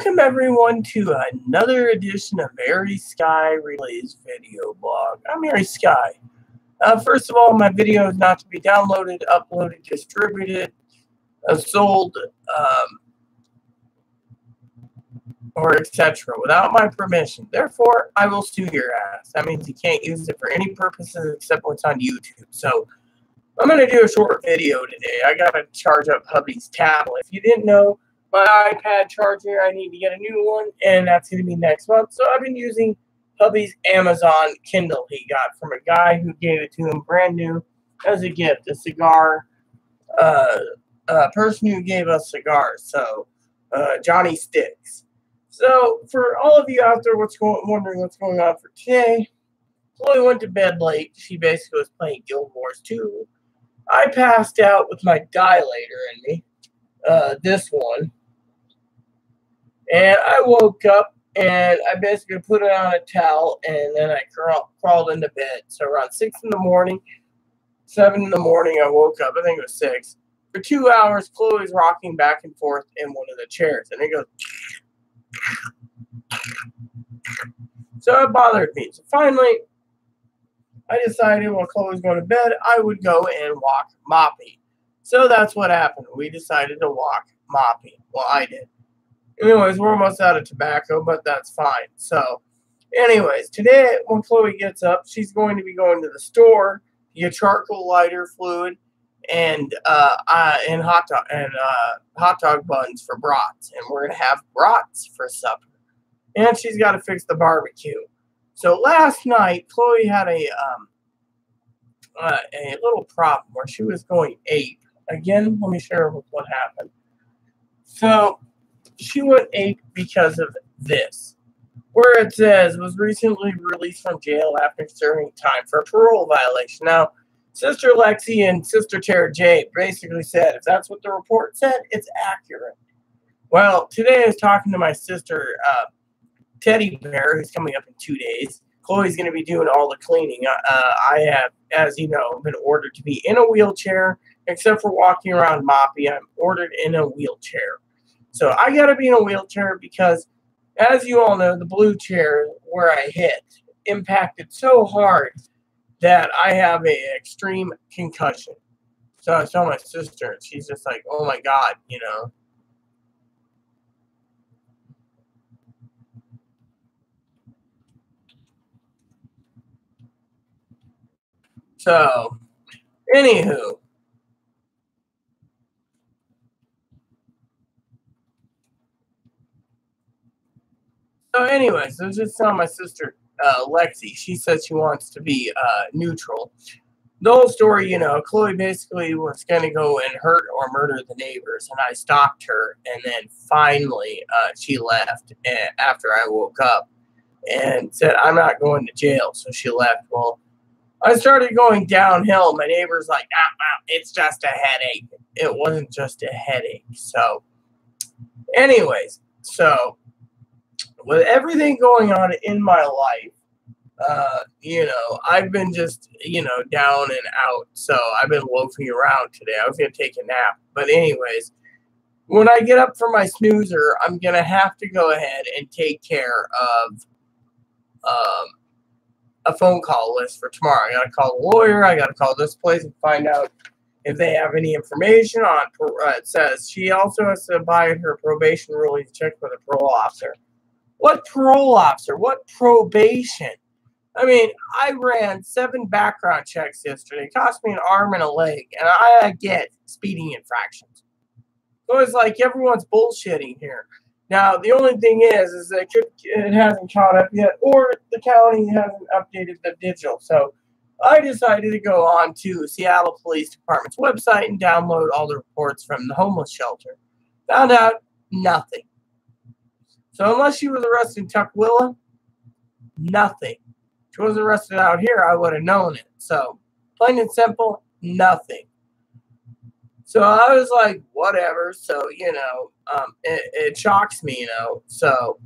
Welcome everyone to another edition of Airy Sky Relays video blog. I'm Airy Sky. First of all, my video is not to be downloaded, uploaded, distributed, sold, or etc. without my permission. Therefore, I will sue your ass. That means you can't use it for any purposes except what's on YouTube. So, I'm going to do a short video today. I got to charge up hubby's tablet. If you didn't know, my iPad charger, I need to get a new one, and that's going to be next month. So I've been using hubby's Amazon Kindle he got from a guy who gave it to him brand new as a gift, a cigar, person who gave us cigars, so Johnny Sticks. So for all of you out there wondering what's going on for today, Chloe went to bed late. She basically was playing Guild Wars 2. I passed out with my dilator in me, this one. And I woke up, and I basically put it on a towel, and then I crawled into bed. So around 6 in the morning, 7 in the morning, I woke up. I think it was 6. For 2 hours, Chloe's rocking back and forth in one of the chairs, and it goes. So it bothered me. So finally, I decided while Chloe's going to bed, I would go and walk Moppy. So that's what happened. We decided to walk Moppy. Well, I did. Anyways, we're almost out of tobacco, but that's fine. So, anyways, today when Chloe gets up, she's going to be going to the store to get charcoal lighter fluid and hot dog buns for brats, and we're gonna have brats for supper. And she's got to fix the barbecue. So last night, Chloe had a little problem where she was going ape. Again, let me share what happened. So she went ape because of this, where it says was recently released from jail after serving time for a parole violation. Now, Sister Lexi and Sister Tara J basically said if that's what the report said, it's accurate. Well, today I was talking to my sister Teddy Bear, who's coming up in 2 days. Chloe's going to be doing all the cleaning. I have, as you know, been ordered to be in a wheelchair, except for walking around Moppy. I'm ordered in a wheelchair. So I got to be in a wheelchair because, as you all know, the blue chair where I hit impacted so hard that I have an extreme concussion. So I saw my sister, and she's just like, oh my God, you know. So, anywho. So anyways, I was just telling my sister, Lexi, she says she wants to be neutral. The whole story, you know, Chloe basically was going to go and hurt or murder the neighbors, and I stopped her, and then finally she left after I woke up and said, I'm not going to jail, so she left. Well, I started going downhill. My neighbor's like, it's just a headache. It wasn't just a headache. So anyways, so with everything going on in my life, you know, I've been just, you know, down and out. So I've been loafing around today. I was going to take a nap. But anyways, when I get up for my snoozer, I'm going to have to go ahead and take care of a phone call list for tomorrow. I got to call the lawyer. I got to call this place and find out if they have any information on, it says she also has to abide her probation ruling to check with a parole officer. What parole officer? What probation? I mean, I ran 7 background checks yesterday. It cost me an arm and a leg, and I get speeding infractions. So it's like everyone's bullshitting here. Now, the only thing is that it hasn't caught up yet, or the county hasn't updated the digital. So I decided to go on to Seattle Police Department's website and download all the reports from the homeless shelter. Found out nothing. So unless she was arrested in Tukwila, nothing. If she was arrested out here, I would have known it. So plain and simple, nothing. So I was like, whatever. So, you know, it shocks me, you know. So,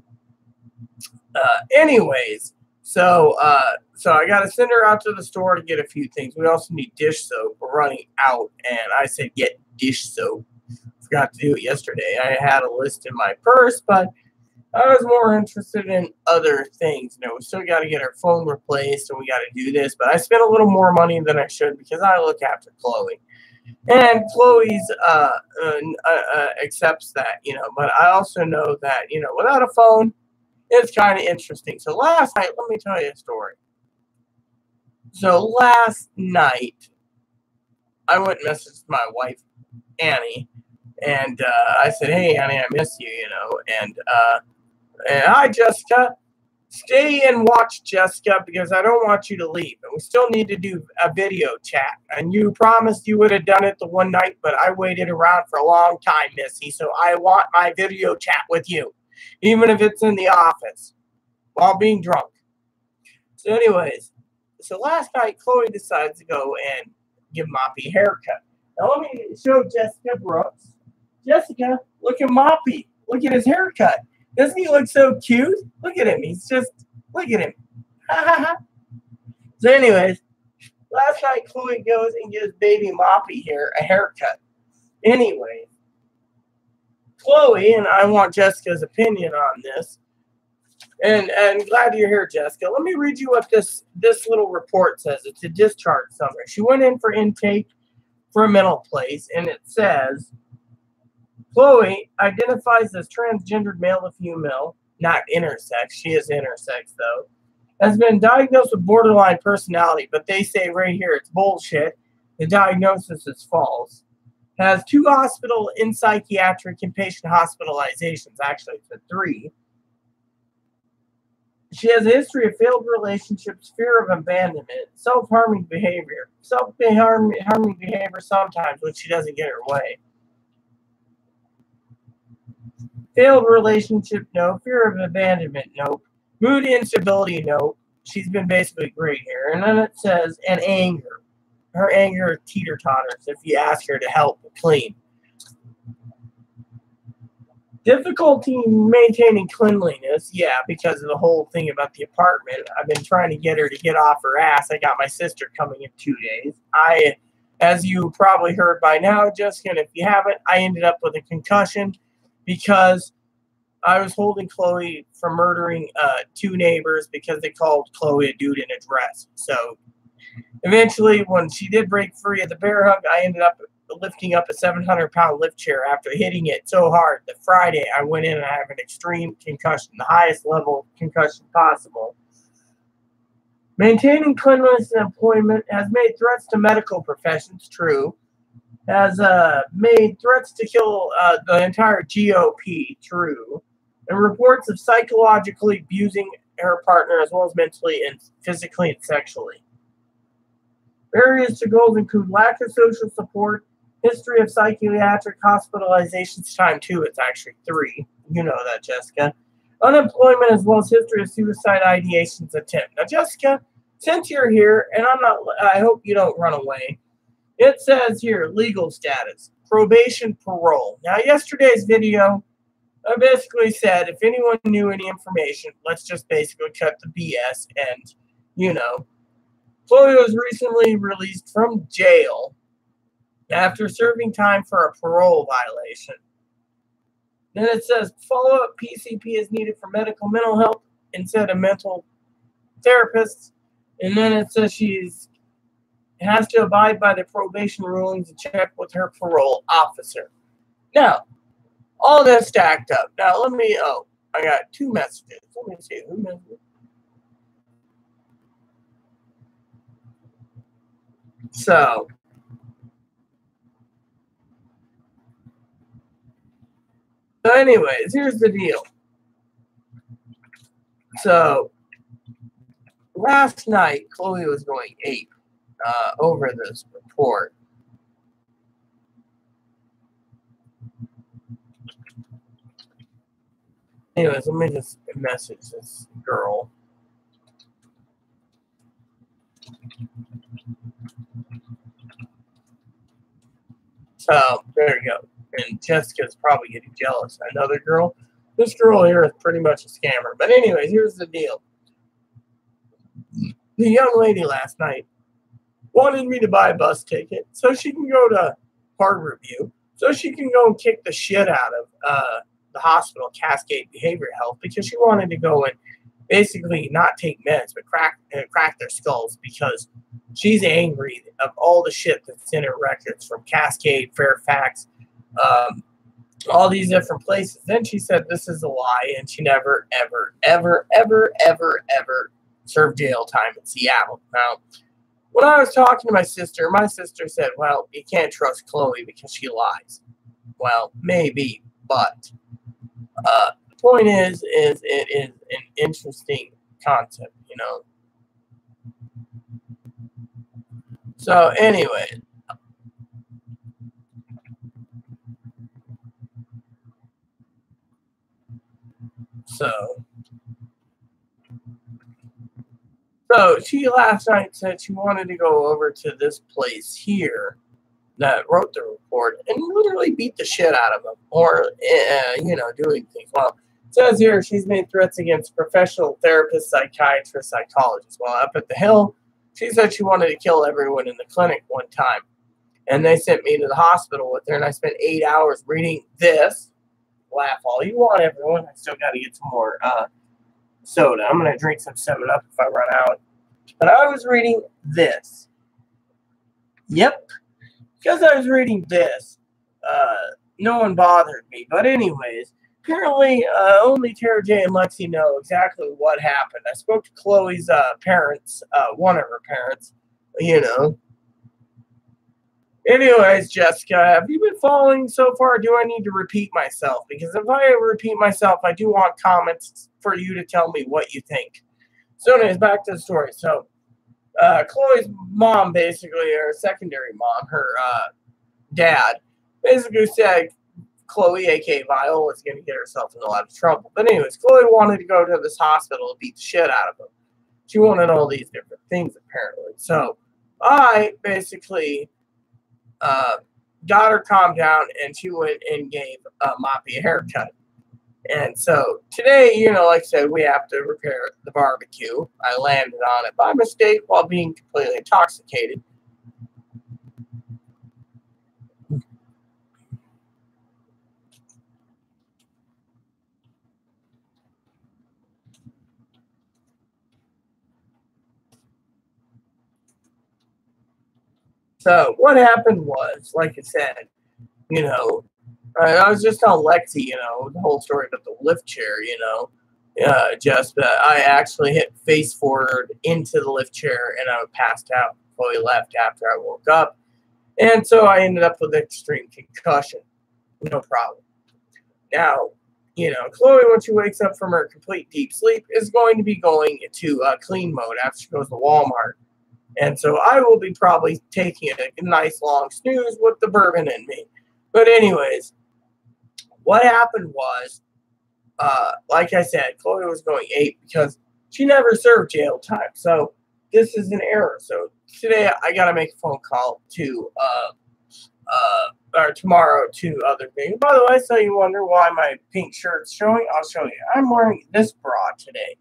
anyways, so I got to send her out to the store to get a few things. We also need dish soap. We're running out, and I said, get dish soap. Forgot to do it yesterday. I had a list in my purse, but I was more interested in other things. We still got to get our phone replaced and we got to do this, but I spent a little more money than I should because I look after Chloe. And Chloe's accepts that, but I also know that, without a phone, it's kind of interesting. So last night, let me tell you a story. So last night, I went and messaged my wife, Annie, and I said, "Hey, Annie, I miss you," and hi, Jessica. Stay and watch, Jessica, because I don't want you to leave. And we still need to do a video chat. And you promised you would have done it the one night, but I waited around for a long time, Missy. So I want my video chat with you, even if it's in the office while being drunk. So anyways, so last night, Chloe decides to go and give Moppy a haircut. Now let me show Jessica Brooks. Jessica, look at Moppy. Look at his haircut. Doesn't he look so cute? Look at him. Look at him. So anyways, last night Chloe goes and gives baby Moppy here a haircut. Anyway, Chloe, and I want Jessica's opinion on this. And glad you're here, Jessica. Let me read you what this little report says. It's a discharge summary. She went in for intake for a mental place, and it says, Chloe identifies as transgendered male to female, not intersex. She is intersex, though. Has been diagnosed with borderline personality, but they say right here it's bullshit. The diagnosis is false. Has 2 hospital in psychiatric inpatient hospitalizations. Actually, it's a 3. She has a history of failed relationships, fear of abandonment, self-harming behavior. Self-harming behavior sometimes when she doesn't get her way. Failed relationship, no. Fear of abandonment, no. Mood instability, no. She's been basically great here. And then it says, and anger. Her anger teeter-totters if you ask her to help clean. Difficulty maintaining cleanliness, yeah, because of the whole thing about the apartment. I've been trying to get her to get off her ass. I got my sister coming in 2 days. As you probably heard by now, Jessica, and if you haven't, I ended up with a concussion because I was holding Chloe from murdering 2 neighbors because they called Chloe a dude in a dress. So eventually, when she did break free of the bear hug, I ended up lifting up a 700-pound lift chair after hitting it so hard that Friday I went in and I have an extreme concussion, the highest level of concussion possible. Maintaining cleanliness in employment has made threats to medical professions, true. Has made threats to kill the entire GOP, true. And reports of psychologically abusing her partner as well as mentally and physically and sexually. Barriers to goals include lack of social support, history of psychiatric hospitalizations, time 2, it's actually 3. You know that, Jessica. Unemployment as well as history of suicide ideations attempt. Now, Jessica, since you're here, and I hope you don't run away, it says here, legal status, probation, parole. Now, yesterday's video, I basically said, if anyone knew any information, let's just basically cut the BS and, Chloe was recently released from jail after serving time for a parole violation. Then it says follow-up PCP is needed for medical mental health instead of mental therapists. And then it says she has to abide by the probation rulings and check with her parole officer. Now, all that stacked up. Now, I got 2 messages. Let me see. Who messaged? So, anyways, here's the deal. So, last night, Chloe was going ape over this report. Anyways, let me just message this girl. So, there you go. And Jessica's probably getting jealous. Another girl. This girl here is pretty much a scammer. But anyways, here's the deal. The young lady last night wanted me to buy a bus ticket so she can go to Harborview, so she can go and kick the shit out of the hospital, Cascade Behavioral Health, because she wanted to go and basically not take meds, but crack their skulls because she's angry of all the shit that's in her records from Cascade, Fairfax, all these different places. Then she said this is a lie, and she never, ever, ever, ever, ever, ever served jail time in Seattle. Now, when I was talking to my sister said, well, you can't trust Chloe because she lies. Well, maybe, but the point is it is an interesting concept, you know. So anyway, so she last night said she wanted to go over to this place here that wrote the report and literally beat the shit out of them, or doing things. Well, it says here she's made threats against professional therapists, psychiatrists, psychologists. Well, up at the Hill, she said she wanted to kill everyone in the clinic one time, and they sent me to the hospital with her, and I spent 8 hours reading this. Laugh all you want, everyone. I still got to get some more soda. I'm going to drink some 7-Up if I run out. But I was reading this. Yep. Because I was reading this, no one bothered me. But anyways, apparently only Tara J and Lexi know exactly what happened. I spoke to Chloe's parents, one of her parents, you know. Anyways, Jessica, have you been following so far? Do I need to repeat myself? Because if I repeat myself, I do want comments for you to tell me what you think. So anyways, back to the story. So Chloe's mom, basically, her secondary mom, her dad, basically said Chloe, a.k.a. Viola, was going to get herself in a lot of trouble. But anyways, Chloe wanted to go to this hospital and beat the shit out of him. She wanted all these different things, apparently. So I basically got her calmed down, and she went and gave Moppy a haircut. And so today, you know, like I said, we have to repair the barbecue. I landed on it by mistake while being completely intoxicated. So what happened was, like I said, you know, I was just telling Lexi, you know, the whole story about the lift chair, you know, I actually hit face forward into the lift chair and I passed out. Chloe left after I woke up. And so I ended up with extreme concussion. No problem. Now, you know, Chloe, when she wakes up from her complete deep sleep, is going to be going into clean mode after she goes to Walmart. And so I will be probably taking a nice long snooze with the bourbon in me. But anyways, what happened was, like I said, Chloe was going 8 because she never served jail time. So this is an error. So today I got to make a phone call to, or tomorrow to other things. By the way, so you wonder why my pink shirt's showing? I'll show you. I'm wearing this bra today.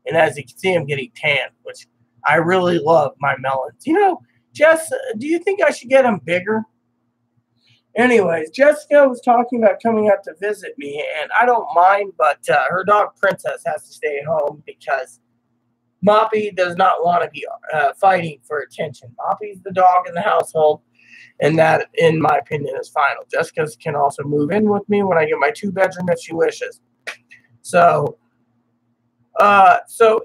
And as you can see, I'm getting tan, which I really love my melons. You know, Jess, do you think I should get them bigger? Anyways, Jessica was talking about coming out to visit me, and I don't mind, but her dog Princess has to stay home because Moppy does not want to be fighting for attention. Moppy's the dog in the household, and that, in my opinion, is final. Jessica can also move in with me when I get my 2-bedroom if she wishes. So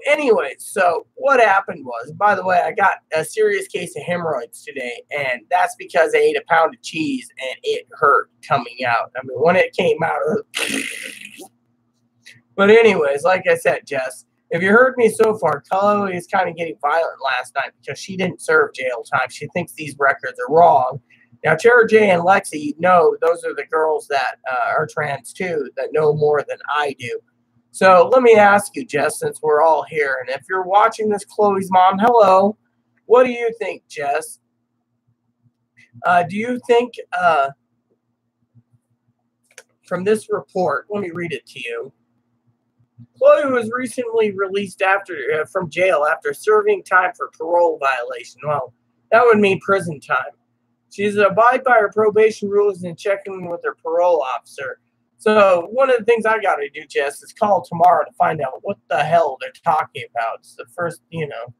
anyways, so what happened was, by the way, I got a serious case of hemorrhoids today, and that's because I ate a pound of cheese and it hurt coming out. I mean, when it came out, but anyways, like I said, Jess, if you heard me so far, Chloe is kind of getting violent last night because she didn't serve jail time. She thinks these records are wrong. Now, Tara J and Lexi, know those are the girls that are trans too, that know more than I do. So let me ask you, Jess, since we're all here, and if you're watching this, Chloe's mom, hello. What do you think, Jess? Do you think, from this report, let me read it to you. Chloe was recently released from jail after serving time for parole violation. Well, that would mean prison time. She's abide by her probation rules and checking with her parole officer. So one of the things I got to do, Jess, is call tomorrow to find out what the hell they're talking about. It's the first, you know.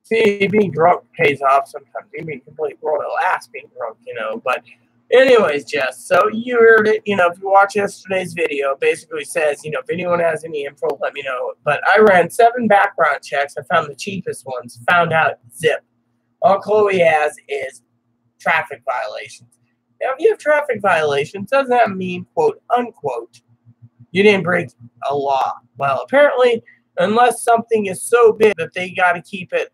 See, being drunk pays off sometimes. You mean complete royal ass being drunk, you know. But anyways, Jess, so you heard it, you know, if you watch yesterday's video, basically says, you know, if anyone has any info, let me know. But I ran 7 background checks. I found the cheapest ones, found out zip. All Chloe has is traffic violations. Now, if you have traffic violations, doesn't that mean, quote, unquote, you didn't break a law? Well, apparently, unless something is so big that they got to keep it,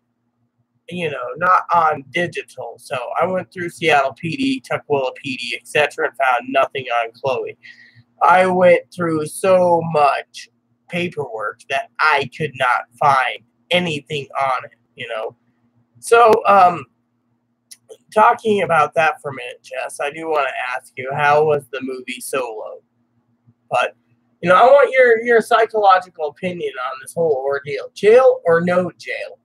you know, not on digital. So I went through Seattle PD, Tukwila PD, etc., and found nothing on Chloe. I went through so much paperwork that I could not find anything on it, you know. So, talking about that for a minute, Jess, I do want to ask you, how was the movie Solo? But, you know, I want your psychological opinion on this whole ordeal. Jail or no jail?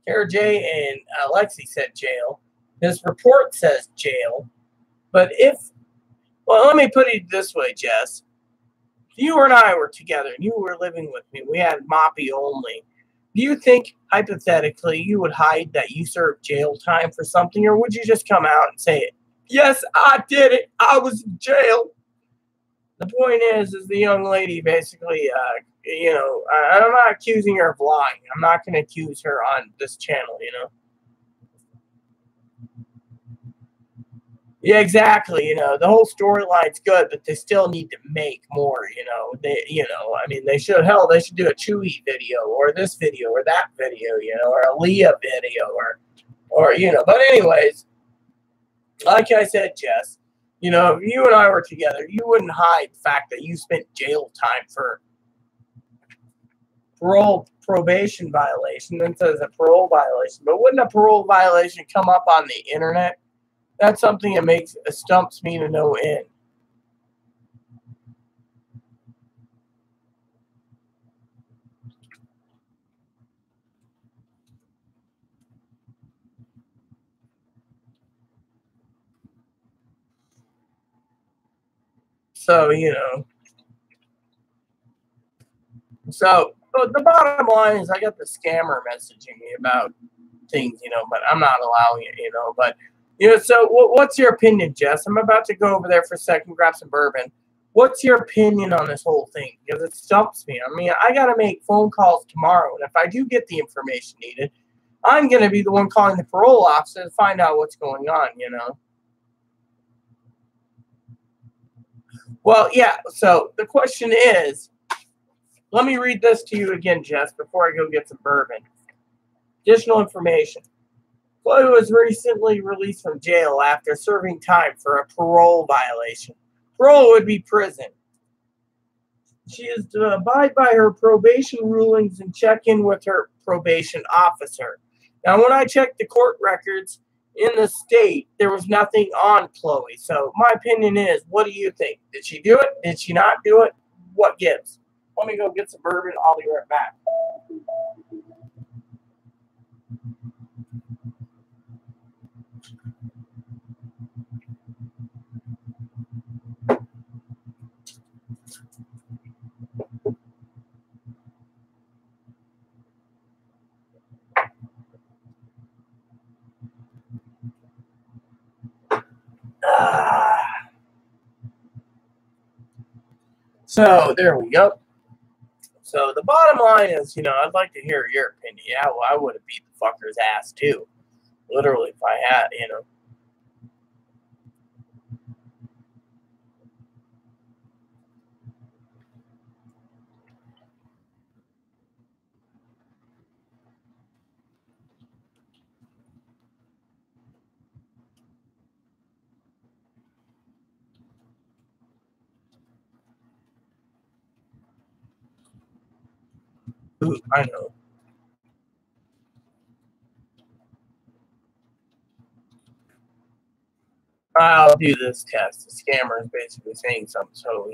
Kara J and Alexi said jail. This report says jail. But if, well, let me put it this way, Jess. If you and I were together and you were living with me, we had Moppy only. Do you think, hypothetically, you would hide that you served jail time for something, or would you just come out and say it? Yes, I did it. I was in jail. The point is the young lady basically, you know, I'm not accusing her of lying. I'm not going to accuse her on this channel, you know. Yeah, exactly. You know, the whole storyline's good, but they still need to make more. You know, I mean, they should do a Chewie video or this video or that video, you know, or a Leah video or you know. But anyways, like I said, Jess, you know, if you and I were together, you wouldn't hide the fact that you spent jail time for probation violation. Then says a parole violation, but wouldn't a parole violation come up on the internet? That's something that stumps me to no end. So, you know. So, but the bottom line is I got the scammer messaging me about things, you know, but I'm not allowing it, you know. But, you know, so what's your opinion, Jess? I'm about to go over there for a second, grab some bourbon. What's your opinion on this whole thing? Because it stumps me. I mean, I got to make phone calls tomorrow. And if I do get the information needed, I'm going to be the one calling the parole officer to find out what's going on, you know. Well, yeah, so the question is, let me read this to you again, Jess, before I go get some bourbon. Additional information. Chloe was recently released from jail after serving time for a parole violation. Parole would be prison. She is to abide by her probation rulings and check in with her probation officer. Now, when I checked the court records in the state, there was nothing on Chloe. So my opinion is, what do you think? Did she do it? Did she not do it? What gives? Let me go get some bourbon. I'll be right back. So there we go. So the bottom line is, you know, I'd like to hear your opinion. Yeah, well, I would have beat the fucker's ass too. Literally, if I had, you know. Ooh, I know. I'll do this test. The scammer is basically saying something, so,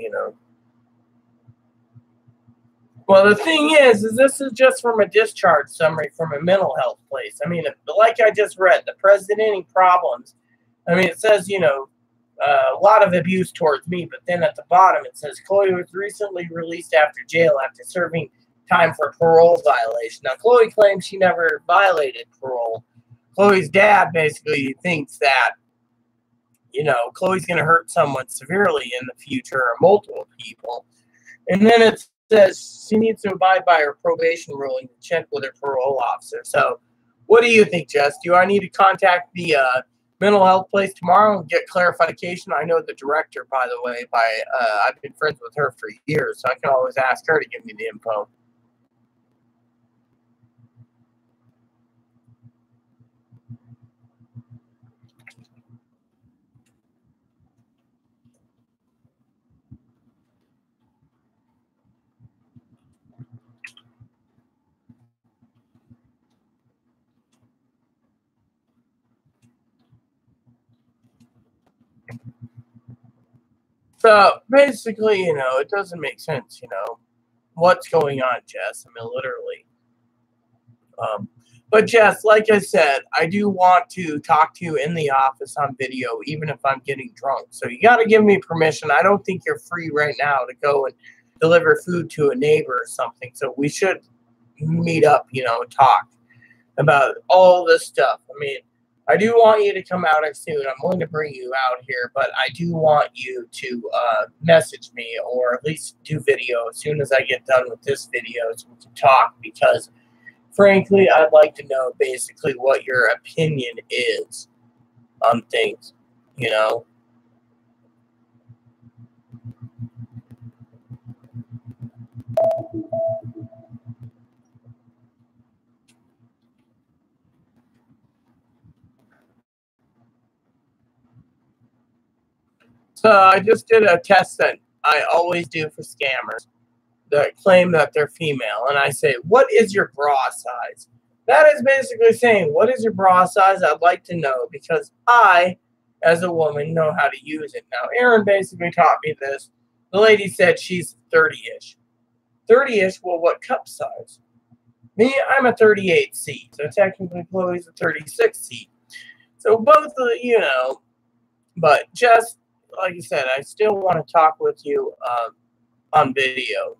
Well, the thing is this is just from a discharge summary from a mental health place. I mean, like I just read, the presenting problems. I mean, it says, a lot of abuse towards me, but then at the bottom it says Chloe was recently released after jail after serving time for parole violation. Now, Chloe claims she never violated parole. Chloe's dad basically thinks that, Chloe's going to hurt someone severely in the future or multiple people. And then it says she needs to abide by her probation ruling to check with her parole officer. So what do you think, Jess? Do I need to contact the mental health place tomorrow and get clarification? I know the director, by the way. I've been friends with her for years, so I can always ask her to give me the info. So basically, it doesn't make sense, what's going on, Jess. I mean, literally. But Jess, like I said, I do want to talk to you in the office on video, even if I'm getting drunk. So you got to give me permission. I don't think you're free right now to go and deliver food to a neighbor or something. So we should meet up, and talk about all this stuff. I mean, I do want you to come out soon. I'm going to bring you out here, but I do want you to message me or at least do video as soon as I get done with this video so we can talk, because frankly, I'd like to know basically what your opinion is on things, So I just did a test that I always do for scammers that claim that they're female. And I say, what is your bra size? That is basically saying, what is your bra size? I'd like to know, because I, as a woman, know how to use it. Now, Erin basically taught me this. The lady said she's 30-ish. 30-ish, well, what cup size? Me, I'm a 38C. So technically, Chloe's a 36C. So both of but just like you said, I still want to talk with you on video.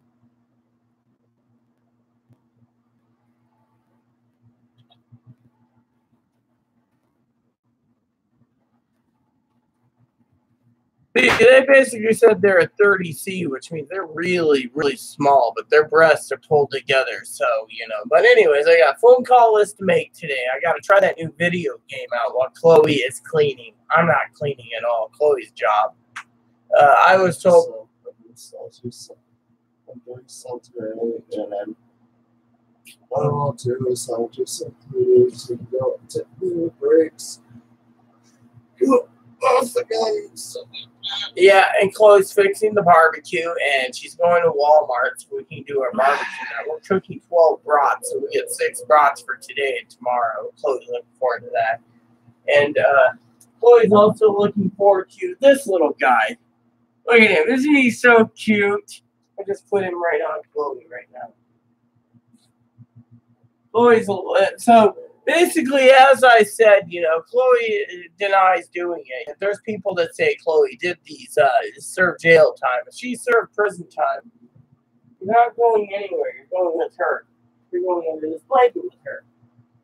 They basically said they're a 30C, which means they're really, really small, but their breasts are pulled together. So, But anyways, I got a phone call list to make today. I got to try that new video game out while Chloe is cleaning. I'm not cleaning at all. Chloe's job. I was told. I'm doing so today, and what I want to do is I'll just simply go take little breaks. Yeah, and Chloe's fixing the barbecue, and she's going to Walmart so we can do our barbecue now. We're cooking 12 brats, so we get 6 brats for today and tomorrow. Chloe's looking forward to that. And Chloe's also looking forward to this little guy. Look at him. Isn't he so cute? I just put him right on Chloe right now. Chloe's so basically, as I said, Chloe denies doing it. There's people that say Chloe did these serve jail time. She served prison time. You're not going anywhere. You're going with her. You're going under this blanket with her.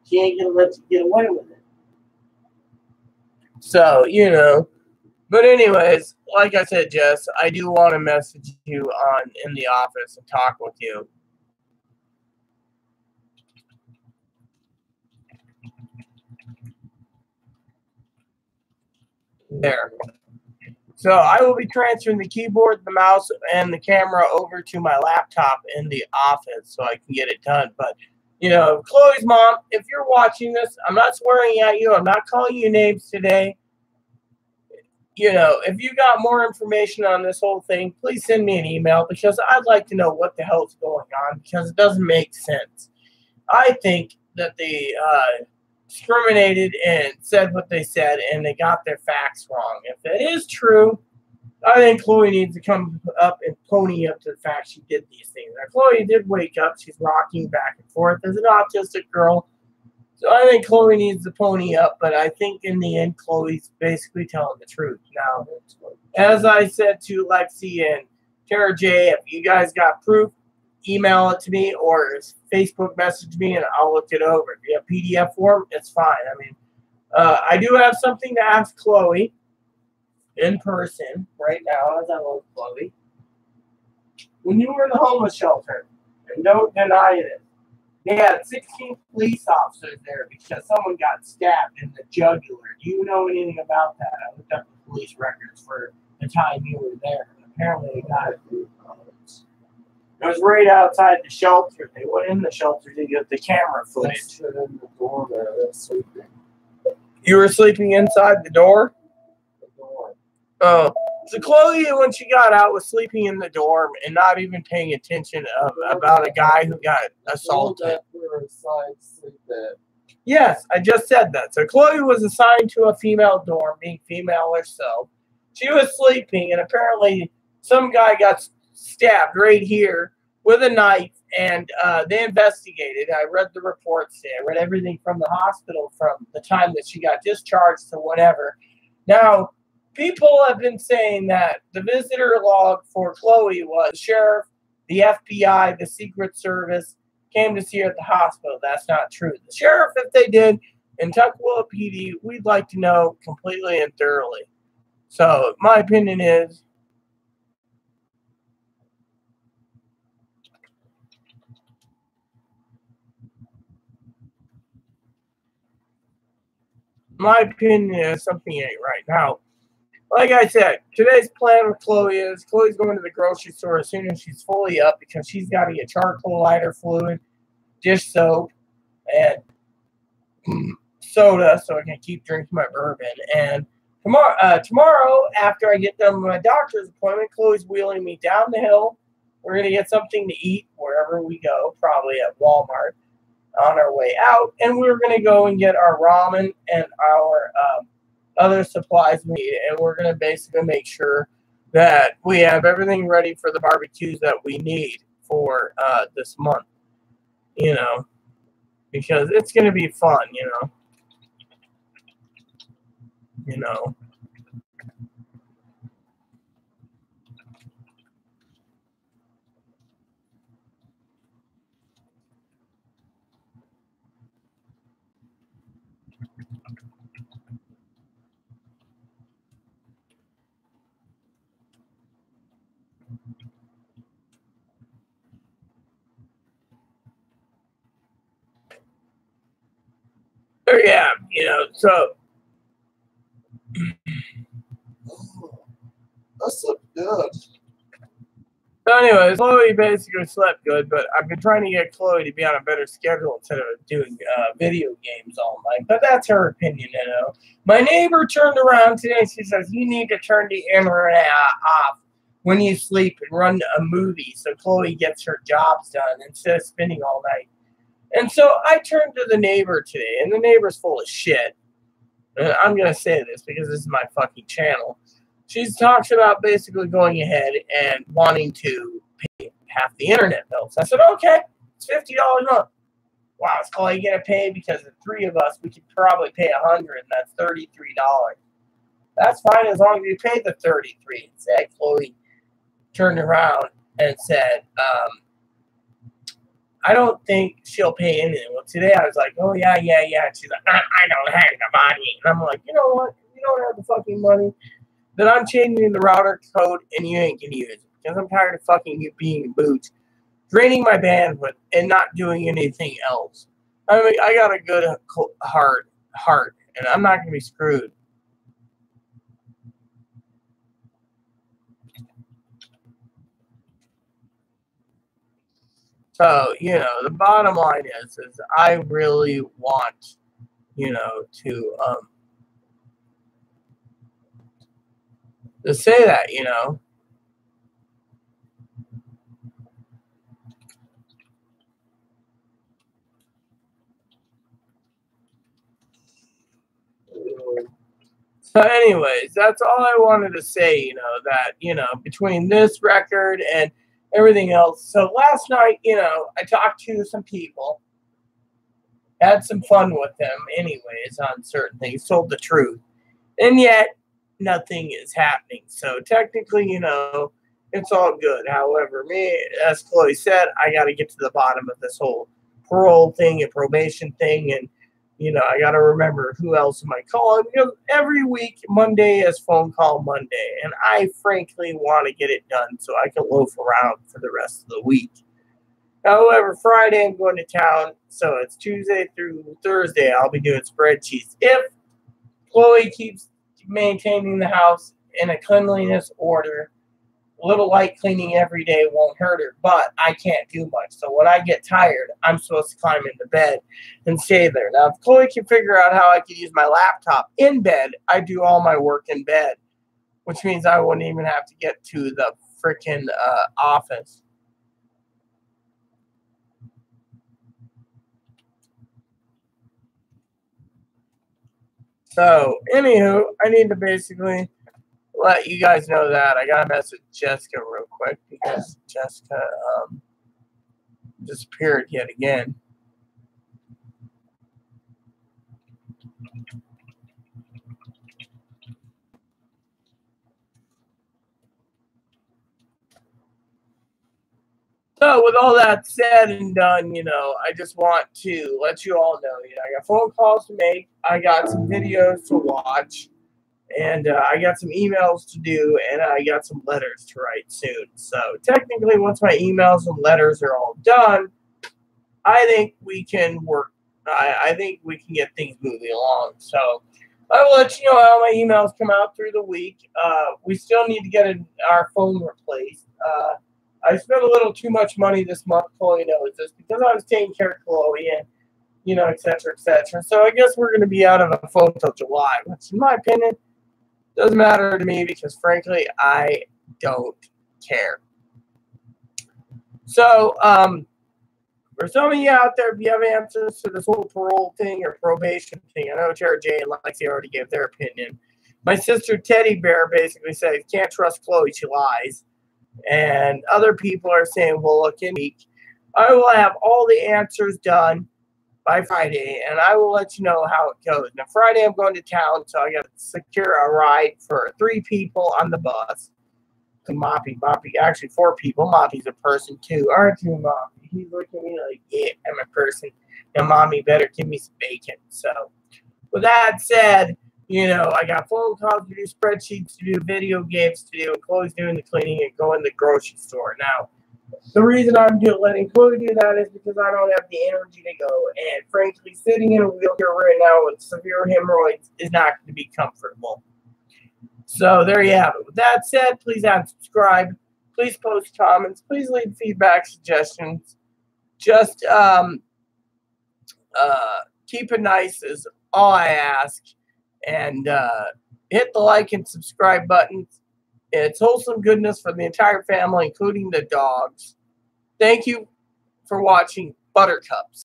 She ain't gonna let you get away with it. So, But anyways, like I said, Jess, I do want to message you in the office and talk with you. There. So I will be transferring the keyboard, the mouse, and the camera over to my laptop in the office so I can get it done. But, Chloe's mom, if you're watching this, I'm not swearing at you. I'm not calling you names today. If you got more information on this whole thing, please send me an email, because I'd like to know what the hell's going on, because it doesn't make sense. I think that the discriminated and said what they said, and they got their facts wrong. If that is true, I think Chloe needs to come up and pony up to the fact she did these things. Now, Chloe did wake up. She's rocking back and forth as an autistic girl. So I think Chloe needs to pony up, but I think in the end, Chloe's basically telling the truth. Now, as I said to Lexi and Tara J, if you guys got proof, email it to me or Facebook message me and I'll look it over. If you have PDF form, it's fine. I mean, I do have something to ask Chloe in person right now as I love Chloe. When you were in the homeless shelter, and don't deny it, they had 16 police officers there because someone got stabbed in the jugular. Do you know anything about that? I looked up the police records for the time you were there. And apparently they got it. It was right outside the shelter. They went in the shelter to get the camera footage. In the door there, sleeping. You were sleeping inside the door? The door. Oh. So Chloe, when she got out, was sleeping in the dorm and not even paying attention about a guy who got assaulted. Yes, I just said that. So Chloe was assigned to a female dorm, being female herself. She was sleeping, and apparently some guy got stabbed right here with a knife, and they investigated. I read the reports today. I read everything from the hospital from the time that she got discharged to whatever. Now, people have been saying that the visitor log for Chloe was sheriff, the FBI, the Secret Service came to see her at the hospital. That's not true. The sheriff, if they did, in Tukwila PD, we'd like to know completely and thoroughly. So, my opinion is, something ain't right. Now, like I said, today's plan with Chloe is Chloe's going to the grocery store as soon as she's fully up because she's got to get charcoal lighter fluid, dish soap, and soda so I can keep drinking my bourbon. And tomorrow, after I get done with my doctor's appointment, Chloe's wheeling me down the hill. We're going to get something to eat wherever we go, probably at Walmart on our way out. And we're going to go and get our ramen and our other supplies we need, and we're going to basically make sure that we have everything ready for the barbecues that we need for this month, because it's going to be fun, So, yeah, so. I slept good. So anyways, Chloe basically slept good, but I've been trying to get Chloe to be on a better schedule instead of doing video games all night. But that's her opinion, My neighbor turned around today. She says, you need to turn the internet off when you sleep and run a movie so Chloe gets her jobs done instead of spending all night. And so I turned to the neighbor today, and the neighbor's full of shit. And I'm going to say this because this is my fucking channel. She talks about basically going ahead and wanting to pay half the internet bill. So I said, okay, it's $50 a month. Wow, it's all you going to pay because the three of us, we could probably pay $100, and that's $33. That's fine as long as you pay the $33. Instead, Chloe turned around and said, I don't think she'll pay anything. Well, today I was like, oh, yeah. And she's like, I don't have the money. And I'm like, you know what? You don't have the fucking money. Then I'm changing the router code, and you ain't going to use it. Because I'm tired of fucking you being boots, draining my bandwidth, and not doing anything else. I mean, I got a good heart, and I'm not going to be screwed. So, the bottom line is I really want, to say that, So anyways, that's all I wanted to say, that, between this record and everything else. So last night, I talked to some people, had some fun with them anyways on certain things, told the truth. And yet, nothing is happening. So technically, it's all good. However, as Chloe said, I got to get to the bottom of this whole parole thing and probation thing. And, I got to remember who else am I calling. Because every week, Monday is phone call Monday. And I frankly want to get it done so I can loaf around for the rest of the week. However, Friday I'm going to town. So it's Tuesday through Thursday. I'll be doing spreadsheets. If Chloe keeps maintaining the house in a cleanliness order, a little light cleaning every day won't hurt her, but I can't do much. So when I get tired, I'm supposed to climb into bed and stay there. Now, if Chloe can figure out how I can use my laptop in bed, I do all my work in bed, which means I wouldn't even have to get to the freaking office. So, anywho, I need to basically let you guys know that. I got to message Jessica real quick because Jessica disappeared yet again. So with all that said and done, I just want to let you all know, I got phone calls to make, I got some videos to watch, and I got some emails to do, and I got some letters to write soon. So technically, once my emails and letters are all done, I think we can work. I think we can get things moving along. So I will let you know how my emails come out through the week. We still need to get our phone replaced. I spent a little too much money this month. Chloe knows this because I was taking care of Chloe and, et cetera, et cetera. So I guess we're going to be out of a phone until July, which in my opinion doesn't matter to me because frankly, I don't care. So, for some of you out there, if you have answers to this whole parole thing or probation thing, I know Jared J and Lexi already gave their opinion. My sister Teddy Bear basically said, can't trust Chloe, she lies. And other people are saying, well, look, in a week, I will have all the answers done by Friday, and I will let you know how it goes. Now, Friday, I'm going to town, so I got to secure a ride for 3 people on the bus. To Moppy, actually 4 people. Moppy's a person, too. Aren't you, Moppy? He's looking at me like, yeah, I'm a person. Now, Mommy better give me some bacon. So, with that said, I got phone calls to do, spreadsheets to do, video games to do, and Chloe's doing the cleaning and going to the grocery store. Now, the reason I'm letting Chloe do that is because I don't have the energy to go. And frankly, sitting in a wheelchair right now with severe hemorrhoids is not going to be comfortable. So there you have it. With that said, please subscribe. Please post comments. Please leave feedback, suggestions. Just keep it nice is all I ask. And hit the like and subscribe buttons. It's wholesome goodness for the entire family, including the dogs. Thank you for watching Buttercups.